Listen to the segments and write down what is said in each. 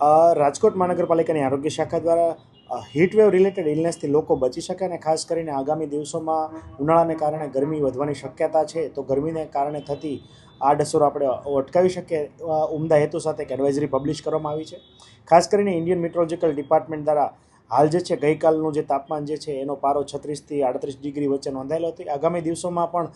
રાજકોટ મહાનગરપાલિકાની આરોગ્ય શાખા દ્વારા હીટવેવ રિલેટેડ ઇલનેસથી લોકો બચી શકે અને ખાસ કરીને આગામી દિવસોમાં ઉનાળાને કારણે ગરમી વધવાની શક્યતા છે, તો ગરમીને કારણે થતી આડઅસરો આપણે અટકાવી શકીએ ઉમદા હેતુ સાથે એક એડવાઇઝરી પબ્લિશ કરવામાં આવી છે. ખાસ કરીને ઇન્ડિયન મેટ્રોલોજીકલ ડિપાર્ટમેન્ટ દ્વારા હાલ જે છે ગઈકાલનું જે તાપમાન જે છે એનો પારો 36 થી 38 ડિગ્રી વચ્ચે નોંધાયેલો હતો. આગામી દિવસોમાં પણ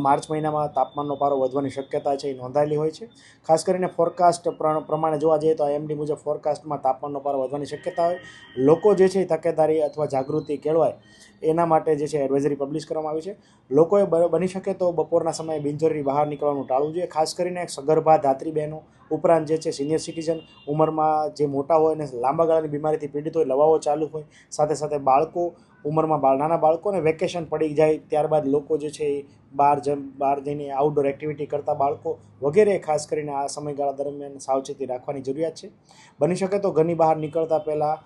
માર્ચ મહિનામાં તાપમાનનો પારો વધવાની શક્યતા છે એ નોંધાયેલી હોય છે. ખાસ કરીને ફોરકાસ્ટ પ્રમાણે જોવા જઈએ તો આઈએમડી મુજબ ફોરકાસ્ટમાં તાપમાનનો પારો વધવાની શક્યતા હોય. લોકો જે છે એ તકેદારી અથવા જાગૃતિ કેળવાય એના માટે જે છે એડવાઇઝરી પબ્લિશ કરવામાં આવી છે. લોકોએ બની શકે તો બપોરના સમયે બિનજરૂરી બહાર નીકળવાનું ટાળવું જોઈએ. ખાસ કરીને સગર્ભા ધાત્રી બહેનો ઉપરાંત જે છે સિનિયર સિટીઝન, ઉંમરમાં જે મોટા હોય અને લાંબા ગાળાની બીમારીથી પીડિત હોય, લવાઓ ચાલુ હોય, સાથે સાથે બાળકો, ઉંમરમાં નાના બાળકોને વેકેશન પડી જાય ત્યારબાદ લોકો જે છે એ બહાર જઈને આઉટડોર એક્ટિવિટી કરતા બાળકો વગેરે ખાસ કરીને આ સમયગાળા દરમિયાન સાવચેતી રાખવાની જરૂરિયાત છે. બની શકે તો ઘરની બહાર નીકળતા પહેલાં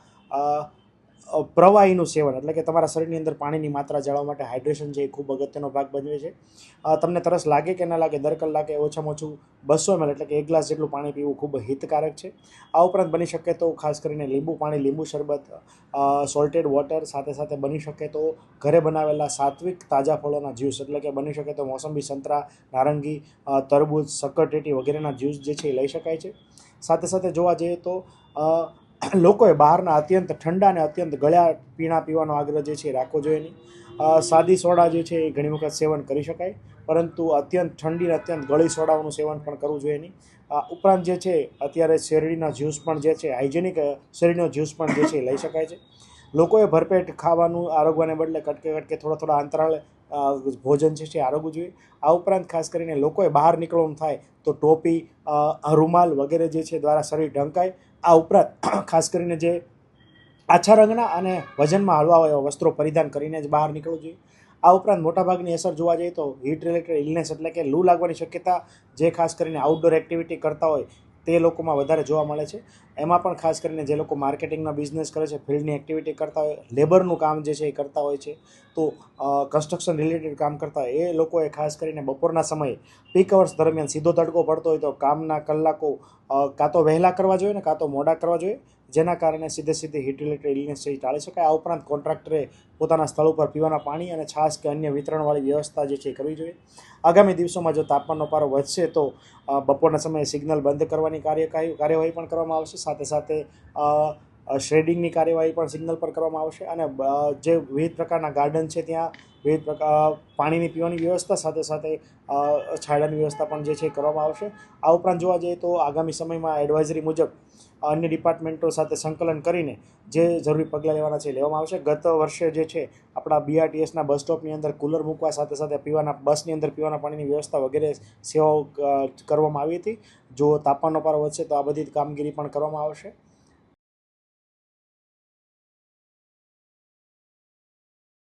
પ્રવાહીનું સેવન, એટલે કે તમારા શરીરની અંદર પાણીની માત્રા જાળવવા માટે હાઇડ્રેશન છે એ ખૂબ અગત્યનો ભાગ ભજવે છે. તમને તરસ લાગે કે ના લાગે, દર કલાકે ઓછામાં ઓછું 200 ml એટલે કે 1 ગ્લાસ જેટલું પાણી પીવું ખૂબ હિતકારક છે. આ ઉપરાંત બની શકે તો ખાસ કરીને લીંબુ પાણી, લીંબુ શરબત, સોલ્ટેડ વોટર, સાથે સાથે બની શકે તો ઘરે બનાવેલા સાત્વિક તાજા ફળોના જ્યુસ, એટલે કે બની શકે તો મોસંબી, સંતરા, નારંગી, તરબૂચ, શક્કરટેટી વગેરેના જ્યુસ જે છે એ લઈ શકાય છે. સાથે સાથે જોવા જઈએ તો લોકોએ બહારના અત્યંત ઠંડા અને અત્યંત ગળ્યા પીણા પીવાનો આગ્રહ જે છે એ રાખવો જોઈએ નહીં. સાદી સોડા જે છે એ ઘણી વખત સેવન કરી શકાય, પરંતુ અત્યંત ઠંડી અને અત્યંત ગળી સોડાઓનું સેવન પણ કરવું જોઈએ નહીં. ઉપરાંત જે છે અત્યારે શેરડીના જ્યુસ પણ જે છે હાઇજેનિક શેરડીનો જ્યુસ પણ જે છે એ લઈ શકાય છે. લોકોએ ભરપેટ ખાવાનું આરોગવાને બદલે કટકે થોડા અંતરાળે ભોજન છે આરોગવું જોઈએ. આ ઉપરાંત ખાસ કરીને લોકોએ બહાર નીકળવાનું થાય તો ટોપી, રૂમાલ વગેરે જે છે દ્વારા શરીર ઢંકાય. આ ઉપરાંત ખાસ કરીને જે આછા રંગના અને વજનમાં હળવા હોય એવા વસ્ત્રો પરિધાન કરીને જ બહાર નીકળવું જોઈએ. આ ઉપરાંત મોટાભાગની અસર જોવા જઈએ તો હીટ રિલેટેડ ઇલનેસ, એટલે કે લૂ લાગવાની શક્યતા જે ખાસ કરીને આઉટડોર એક્ટિવિટી કરતા હોય તે લોકોમાં વધારે જોવા મળે છે. એમાં પણ ખાસ કરીને જે લોકો માર્કેટિંગના બિઝનેસ કરે છે, ફિલ્ડની એક્ટિવિટી કરતા હોય, લેબરનું કામ જે છે એ કરતા હોય છે, તો કન્સ્ટ્રક્શન રિલેટેડ કામ કરતા હોય એ લોકોએ ખાસ કરીને બપોરના સમયે પીક અવર્સ દરમિયાન સીધો તડકો પડતો હોય તો કામના કલાકો કાં તો વહેલા કરવા જોઈએ ને કાં તો મોડા કરવા જોઈએ, જેના કારણે સીધી હીટ રિલેટેડ ઇલનેસ છે એ ટાળી શકાય. આ ઉપરાંત કોન્ટ્રાક્ટરે પોતાના સ્થળ ઉપર પીવાના પાણી અને છાશ કે અન્ય વિતરણવાળી વ્યવસ્થા જે છે એ કરવી જોઈએ. આગામી દિવસોમાં જો તાપમાનનો પારો વધશે તો બપોરના સમયે સિગ્નલ બંધ કરવાની કાર્યવાહી પણ કરવામાં આવશે. સાથે સાથે શ્રેડિંગની કાર્યવાહી પણ સિગ્નલ પર કરવામાં આવશે. અને જે વિવિધ પ્રકારના ગાર્ડન છે ત્યાં વિવિધ પાણીની પીવાની વ્યવસ્થા, સાથે સાથે છાંયડાની વ્યવસ્થા પણ જે છે કરવામાં આવશે. આ ઉપરાંત જોવા જઈએ તો આગામી સમયમાં એડવાઇઝરી મુજબ અન્ય ડિપાર્ટમેન્ટો સાથે સંકલન કરીને જે જરૂરી પગલાં લેવાના છે લેવામાં આવશે. ગત વર્ષે જે છે આપણા બીઆરટીએસના બસ સ્ટોપની અંદર કુલર મૂકવા, સાથે સાથે બસની અંદર પીવાના પાણીની વ્યવસ્થા વગેરે સેવાઓ કરવામાં આવી હતી. જો તાપમાનનો પારો વધશે તો આ બધી કામગીરી પણ કરવામાં આવશે.